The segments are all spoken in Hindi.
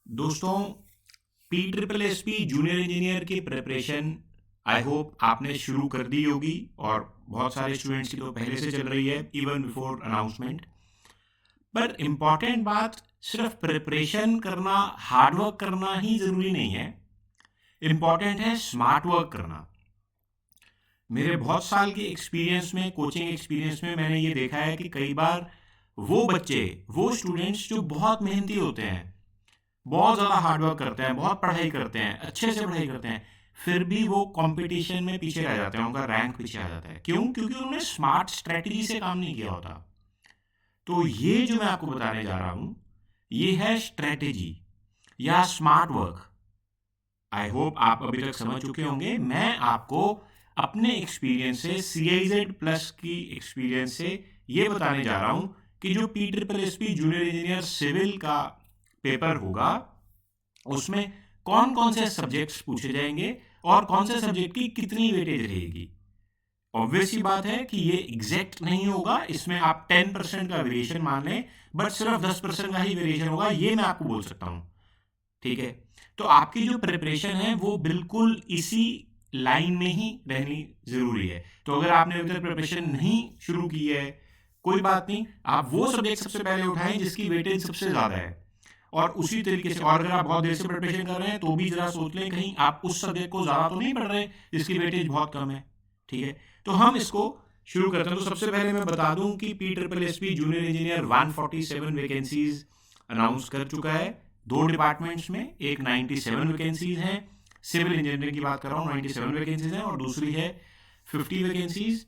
दोस्तों, PSSP जूनियर इंजीनियर की प्रिपरेशन आई होप आपने शुरू कर दी होगी और बहुत सारे स्टूडेंट्स की तो पहले से चल रही है इवन बिफोर अनाउंसमेंट। पर इम्पॉर्टेंट बात, सिर्फ प्रिपरेशन करना, हार्डवर्क करना ही ज़रूरी नहीं है। इम्पॉर्टेंट है स्मार्ट वर्क करना। मेरे बहुत साल के एक्सपीरियंस में, कोचिंग एक्सपीरियंस में मैंने ये देखा है कि कई बार वो बच्चे, वो स्टूडेंट्स जो बहुत मेहनती होते हैं, बहुत ज़्यादा हार्डवर्क करते हैं, बहुत पढ़ाई करते हैं, अच्छे से पढ़ाई करते हैं, फिर भी वो कंपटीशन में पीछे रह जाते हैं, उनका रैंक पीछे आ जाता है। क्यों? क्योंकि उन्होंने स्मार्ट स्ट्रेटजी से काम नहीं किया होता। तो ये जो मैं आपको बताने जा रहा हूँ, ये है स्ट्रेटजी या स्मार्ट वर्क। आई होप आप अभी तक समझ चुके होंगे। मैं आपको अपने एक्सपीरियंस से, CIZ प्लस की एक्सपीरियंस से ये बताने जा रहा हूँ कि जो PSSP जूनियर इंजीनियर सिविल का पेपर होगा, उसमें कौन कौन से सब्जेक्ट्स पूछे जाएंगे और कौन से सब्जेक्ट की कितनी वेटेज रहेगी। ऑब्वियस सी बात है कि ये एग्जैक्ट नहीं होगा, इसमें आप 10% का वेरिएशन मान लें, बट सिर्फ 10% का ही वेरिएशन होगा, ये मैं आपको बोल सकता हूँ। ठीक है? तो आपकी जो प्रिपरेशन है वो बिल्कुल इसी लाइन में ही रहनी जरूरी है। तो अगर आपने अभी तक प्रिपरेशन नहीं शुरू की है, कोई बात नहीं, आप वो सब्जेक्ट सबसे पहले उठाएं जिसकी वेटेज सबसे ज्यादा है। और उसी तरीके से, और अगर आप बहुत देर से प्रिपरेशन कर रहे हैं तो भी जरा सोच लें कहीं आप उस सब्जेक्ट को ज्यादा तो नहीं पढ़ रहे जिसकी वेटेज बहुत कम है। ठीक है? तो हम इसको शुरू करते हैं। तो सबसे पहले मैं बता दूं कि PSSP junior engineer 147 vacancies announce कर चुका है। दो डिपार्टमेंट्स में, एक 97 वैकेंसीज हैं, सिविल इंजीनियरिंग की बात कर रहा हूँ, 97 वैकेंसीज हैं, और दूसरी है 50 वैकेंसीज।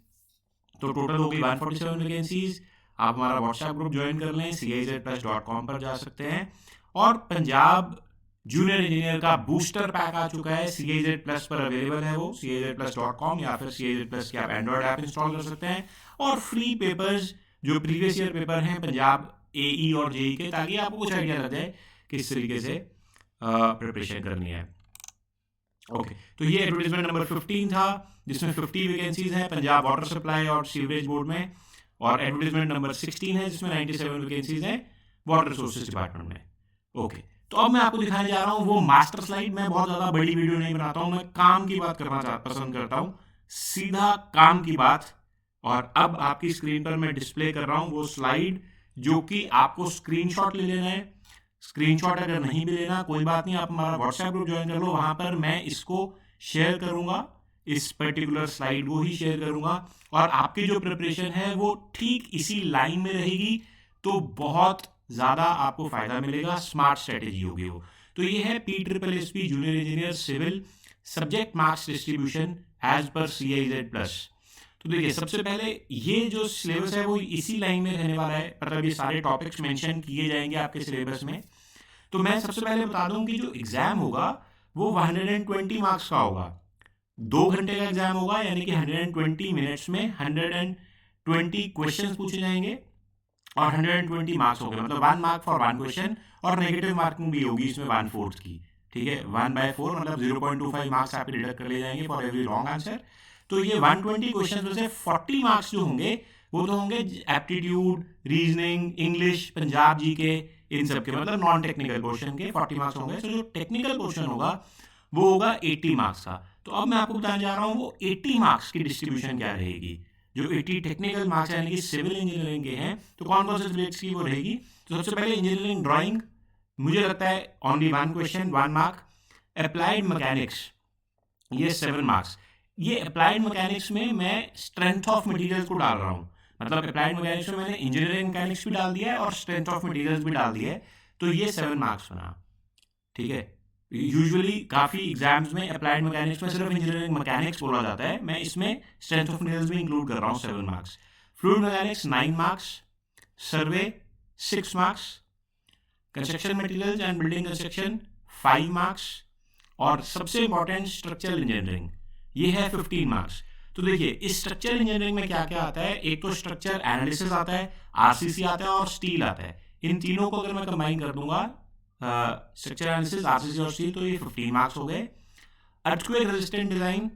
तो टोटल होगी 147 वैकेंसीज। आप हमारा व्हाट्सएप ग्रुप ज्वाइन कर लें, CIZplus.com पर जा सकते हैं। और पंजाब जूनियर इंजीनियर का बूस्टर पैक आ चुका है, CIZ प्लस पर अवेलेबल है वो, CIZplus.com या फिर CIZ प्लस की आप एंड्रॉयड ऐप इंस्टॉल कर सकते हैं। और फ्री पेपर्स जो प्रीवियस ईयर पेपर हैं पंजाब AE और JE के, ताकि आपको कुछ आइडिया लग जाए किस तरीके से प्रिपरेशन करनी है। ओके, तो ये एडवर्टाइजमेंट नंबर 15 था, जिसमें 50 वैकेंसीज हैं पंजाब वाटर सप्लाई और सीवरेज बोर्ड में। और एडवर्टाइजमेंट नंबर 16 है जिसमें 97 वैकेंसीज हैं वाटर रिसोर्सेज डिपार्टमेंट में। ओके, तो अब मैं आपको दिखाने जा रहा हूँ वो मास्टर स्लाइड। मैं बहुत ज़्यादा बड़ी वीडियो नहीं बनाता हूँ, मैं काम की बात करना पसंद करता हूँ, सीधा काम की बात। और अब आपकी स्क्रीन पर मैं डिस्प्ले कर रहा हूँ वो स्लाइड, जो कि आपको स्क्रीनशॉट ले लेना है। स्क्रीनशॉट अगर नहीं भी लेना कोई बात नहीं, आप हमारा व्हाट्सएप ग्रुप ज्वाइन कर लो, वहां पर मैं इसको शेयर करूंगा, इस पर्टिकुलर स्लाइड को ही शेयर करूंगा। और आपकी जो प्रिपरेशन है वो ठीक इसी लाइन में रहेगी, तो बहुत ज़्यादा आपको फायदा मिलेगा, स्मार्ट स्ट्रेटेजी होगी वो। तो ये है PSSP junior engineer civil subject marks distribution as पर CIZ प्लस। तो देखिए, सबसे पहले ये जो सिलेबस है वो इसी लाइन में रहने वाला है, मतलब ये सारे टॉपिक्स मेंशन किए जाएंगे आपके सिलेबस में। तो मैं सबसे पहले बता दूं कि जो एग्जाम होगा वो 120 मार्क्स का होगा। 2 घंटे का एग्जाम होगा, यानी कि 120 मिनट्स में 120 क्वेश्चंस पूछे जाएंगे और 120 मार्क्स होंगे, मतलब 1 मार्क फॉर 1 क्वेश्चन। और नेगेटिव मार्किंग भी होगी इसमें 1/4 की। ठीक है, 1/4 मतलब 0.25 मार्क्स आपके डिडक्ट कर लिए जाएंगे फॉर एवरी रॉन्ग आंसर। तो ये 120 क्वेश्चन में से 40 मार्क्स जो होंगे वो तो होंगे aptitude, reasoning, English, Punjab GK, इन सब के, मतलब नॉन टेक्निकल क्वेश्चन के 40 मार्क्स होंगे। तो जो टेक्निकल क्वेश्चन होगा वो होगा 80 मार्क्स का। तो अब मैं आपको बताने जा रहा हूँ वो 80 मार्क्स की डिस्ट्रीब्यूशन क्या रहेगी। जो 80 टेक्निकल मार्क्स यानी कि सिविल इंजीनियरिंग के हैं, तो कौन कौन से सब्जेक्ट्स की वो रहेगी। तो सबसे पहले इंजीनियरिंग ड्राइंग, मुझे लगता है only 1 question, 1 mark. Applied mechanics, ये 7 मार्क्स। ये अप्लाइड मैकेनिक्स में मैं स्ट्रेंथ ऑफ मटेरियल्स को डाल रहा हूँ, मतलब अप्लाइड मैकेनिक्स में मैंने इंजीनियरिंग मैकेनिक्स भी डाल दिया है और स्ट्रेंथ ऑफ मटेरियल्स भी डाल दिया है। तो ये 7 मार्क्स बना। ठीक है, यूजुअली काफ़ी एग्जाम्स में अप्लाइड मैकेनिक्स में सिर्फ इंजीनियरिंग मैकेनिक्स बोला जाता है, मैं इसमें स्ट्रेंथ ऑफ मटेरियल्स भी इंक्लूड कर रहा हूँ, 7 marks. Fluid mechanics 9 marks, survey 6 marks, construction materials and building construction 5 marks, और सबसे इंपॉर्टेंट स्ट्रक्चरल इंजीनियरिंग, ये है 15 मार्क्स। तो देखिए, इस स्ट्रक्चरल इंजीनियरिंग में क्या क्या आता है। एक तो स्ट्रक्चर एनालिसिस आता है, RCC आता है और स्टील आता है। इन तीनों को अगर मैं कंबाइन कर दूंगा, स्ट्रक्चर एनालिसिस, RCC और स्टील, तो ये 15 मार्क्स हो गए। अर्थक्वेक रेजिस्टेंट डिजाइन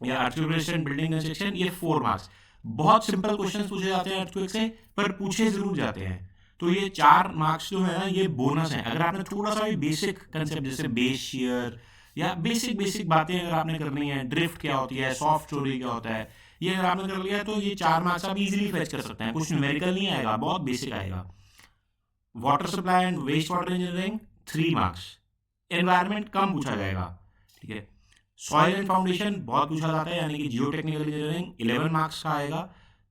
या अर्थक्वेक रेजिस्टेंट बिल्डिंग कंस्ट्रक्शन, ये 4 मार्क्स। बहुत सिंपल क्वेश्चन पूछे जाते हैं अर्थक्वेक से, पर पूछे जरूर जाते हैं। तो ये 4 मार्क्स जो है ना ये बोनस है। अगर आपने थोड़ा सा भी बेसिक कंसेप्ट जैसे बेस शेयर या बेसिक बेसिक बातें अगर आपने करनी है, ड्रिफ्ट क्या होती है, सॉफ्ट स्टोरी क्या होता है, ये अगर आपने कर लिया तो ये 4 मार्क्स आप इजीली फेच कर सकते हैं। कुछ न्यूमेरिकल नहीं आएगा, बहुत बेसिक आएगा। Water supply and waste water engineering 3 marks. Environment कम पूछा जाएगा, ठीक है। सॉइल एंड फाउंडेशन बहुत पूछा जाता है, यानी कि जियो टेक्निकल इंजीनियरिंग 11 मार्क्स का आएगा।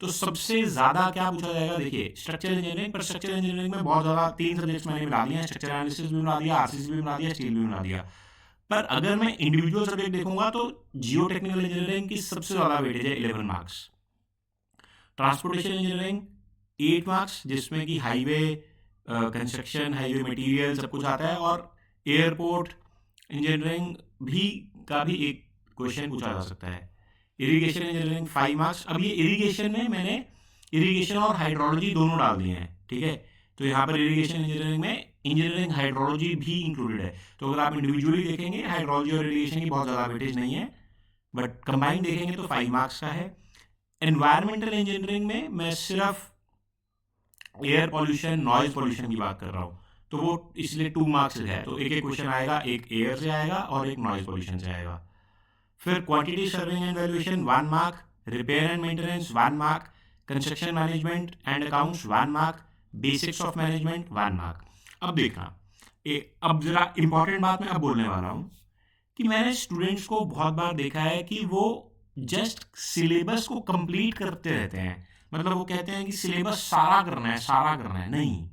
तो सबसे ज्यादा क्या पूछा जाएगा, देखिए स्ट्रक्चरल इंजीनियरिंग, पर स्ट्रक्चरल इंजीनियरिंग में बहुत ज्यादा 3 सब्जेक्ट्स मैंने मिला दिए हैं, स्ट्रक्चर एनालिसिस भी मिला दिया, आरसीसी भी मिला दिया, स्टील भी मिला दिया। पर अगर मैं इंडिविजुअल सब्जेक्ट देखूंगा तो जियो टेक्निकल इंजीनियरिंग की सबसे ज्यादा वेटेज है 11 मार्क्स। ट्रांसपोर्टेशन इंजीनियरिंग 8 मार्क्स, जिसमें कि हाईवे कंस्ट्रक्शन, हाईवे मटेरियल सब कुछ आता है, और एयरपोर्ट इंजीनियरिंग भी का भी एक क्वेश्चन पूछा जा सकता है। Irrigation engineering 5 marks. अब ये इरिगेशन में मैंने इरिगेशन और हाइड्रोलॉजी दोनों डाल दिए हैं, ठीक है। तो यहाँ पर इरिगेशन इंजीनियरिंग में इंजीनियरिंग हाइड्रोलॉजी भी इंक्लूडेड है। तो अगर आप इंडिविजुअली देखेंगे हाइड्रोलॉजी और इरिगेशन की बहुत ज़्यादा वेटेज नहीं है, बट कंबाइंड देखेंगे तो 5 मार्क्स का है। एनवायरमेंटल इंजीनियरिंग में मैं सिर्फ एयर पॉल्यूशन, नॉइज पॉल्यूशन की बात कर रहा हूँ, तो वो इसलिए 2 मार्क्स है। तो एक एक क्वेश्चन आएगा, एक एयर से आएगा और एक नॉइज पॉल्यूशन से आएगा। फिर quantity serving and valuation 1 mark, repair and maintenance 1 mark, construction management and accounts 1 mark, basics of management 1 mark. अब देखना, अब जरा इंपॉर्टेंट बात मैं अब बोलने वाला हूँ कि मैंने स्टूडेंट्स को बहुत बार देखा है कि वो जस्ट सिलेबस को कंप्लीट करते रहते हैं, मतलब वो कहते हैं कि सिलेबस सारा करना है, सारा करना है। नहीं,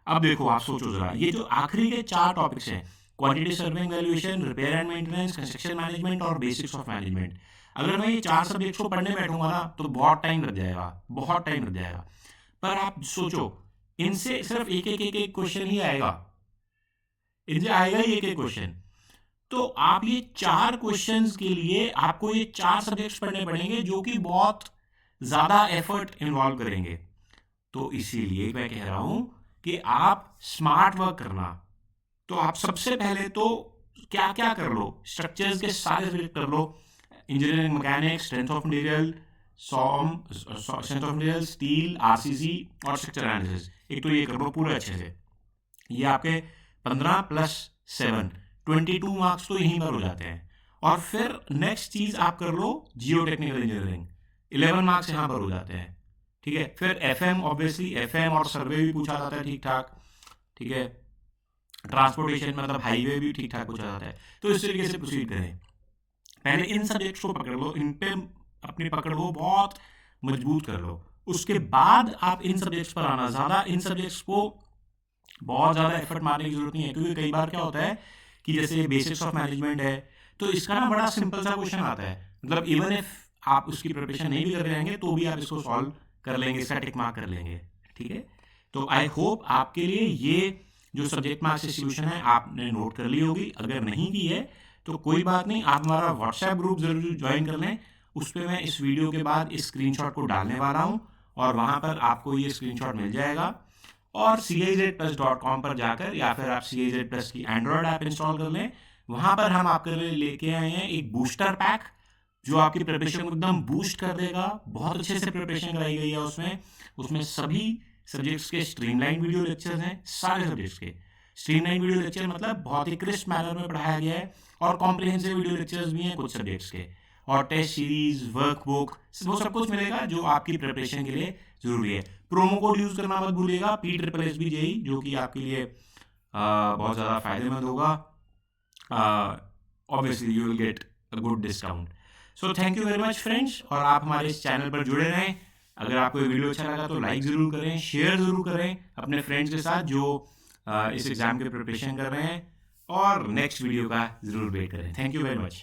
अब देखो आप सोचो जरा, ये जो आखिरी के 4 टॉपिक्स हैं, quantity serving valuation, repair and maintenance, construction management और बेसिक्स ऑफ मैनेजमेंट, अगर मैं ये 4 सब्जेक्ट्स को पढ़ने बैठूंगा ना तो बहुत टाइम लग जाएगा, बहुत टाइम लग जाएगा। पर आप सोचो, इनसे सिर्फ एक एक एक एक क्वेश्चन ही आएगा, इनसे आएगा ही एक एक क्वेश्चन। तो आप ये 4 क्वेश्चंस के लिए आपको ये 4 सब्जेक्ट्स पढ़ने पड़ेंगे, जो कि बहुत ज्यादा एफर्ट इन्वॉल्व करेंगे। तो इसीलिए मैं कह रहा हूं कि आप स्मार्ट वर्क करना। तो आप सबसे पहले तो क्या क्या कर लो, स्ट्रक्चर्स के सारे सब्जेक्ट कर लो, engineering mechanics, strength of material, strength of material, steel, RCC और स्ट्रक्चर एनालिसिस। एक तो ये कर लो पूरे अच्छे से, ये आपके 15 + 7 22 मार्क्स तो यहीं पर हो जाते हैं। और फिर नेक्स्ट चीज आप कर लो जियो टेक्निकल इंजीनियरिंग, 11 मार्क्स यहाँ पर हो जाते हैं, ठीक है। फिर एफएम, ऑब्वियसली एफएम और सर्वे भी पूछा जाता है ठीक ठाक, ठीक है। ट्रांसपोर्टेशन मतलब हाईवे भी ठीक ठाक पूछा जाता है। तो इस तरीके से प्रोसीड करें, पहले इन सब्जेक्ट्स को पकड़ लो, इन पे अपनी पकड़ को बहुत मजबूत कर लो, उसके बाद आप इन सब्जेक्ट्स पर आना। ज्यादा इन सब्जेक्ट्स को बहुत ज्यादा एफर्ट मारने की जरूरत नहीं है, क्योंकि कई बार क्या होता है कि जैसे बेसिक्स ऑफ मैनेजमेंट है, तो इसका ना बड़ा सिंपल सा क्वेश्चन आता है, मतलब इवन इफ आप उसकी प्रिपरेशन नहीं भी कर रहे हैं तो भी आप इसको सॉल्व कर लेंगे, इसका टिक मार्क कर लेंगे, ठीक है। तो आई होप आपके लिए ये जो सब्जेक्ट मार्क्स डिस्ट्रीब्यूशन है आपने नोट कर ली होगी। अगर नहीं की है तो कोई बात नहीं, आप हमारा व्हाट्सएप ग्रुप जरूर ज्वाइन कर लें। उस पर मैं इस वीडियो के बाद इस स्क्रीनशॉट को डालने वाला हूँ और वहां पर आपको ये स्क्रीनशॉट मिल जाएगा। और CIZplus.com पर जाकर या फिर आप CIZ Plus की एंड्रॉयड ऐप इंस्टॉल कर लें, वहां पर हम आपके लिए लेके आए हैं एक बूस्टर पैक जो आपकी प्रिपरेशन को एकदम बूस्ट कर देगा। बहुत अच्छे से प्रिपरेशन कराई गई है उसमें, उसमें सभी सब्जेक्ट्स के स्ट्रीमलाइन वीडियो लेक्चर्स हैं, सारे सब्जेक्ट्स के स्ट्रीमलाइन वीडियो लेक्चर, मतलब बहुत ही क्रिस्प मैनर में पढ़ाया गया है। और कॉम्प्रिहेंसिव वीडियो लेक्चर्स भी हैं कुछ सब्जेक्ट्स के, और टेस्ट सीरीज, वर्कबुक, वो सब कुछ मिलेगा जो आपकी प्रिपरेशन के लिए जरूरी है। प्रोमो कोड यूज करना मत भूलिएगा, PSSB जो कि आपके लिए बहुत ज़्यादा फायदेमंद होगा। Obviously you will get a good discount. So thank you very much friends, और आप हमारे इस चैनल पर जुड़े रहें। अगर आपको ये वीडियो अच्छा लगा तो लाइक ज़रूर करें, शेयर ज़रूर करें अपने फ्रेंड्स के साथ जो इस एग्ज़ाम की प्रिपरेशन कर रहे हैं, और नेक्स्ट वीडियो का ज़रूर वेट करें। Thank you very much.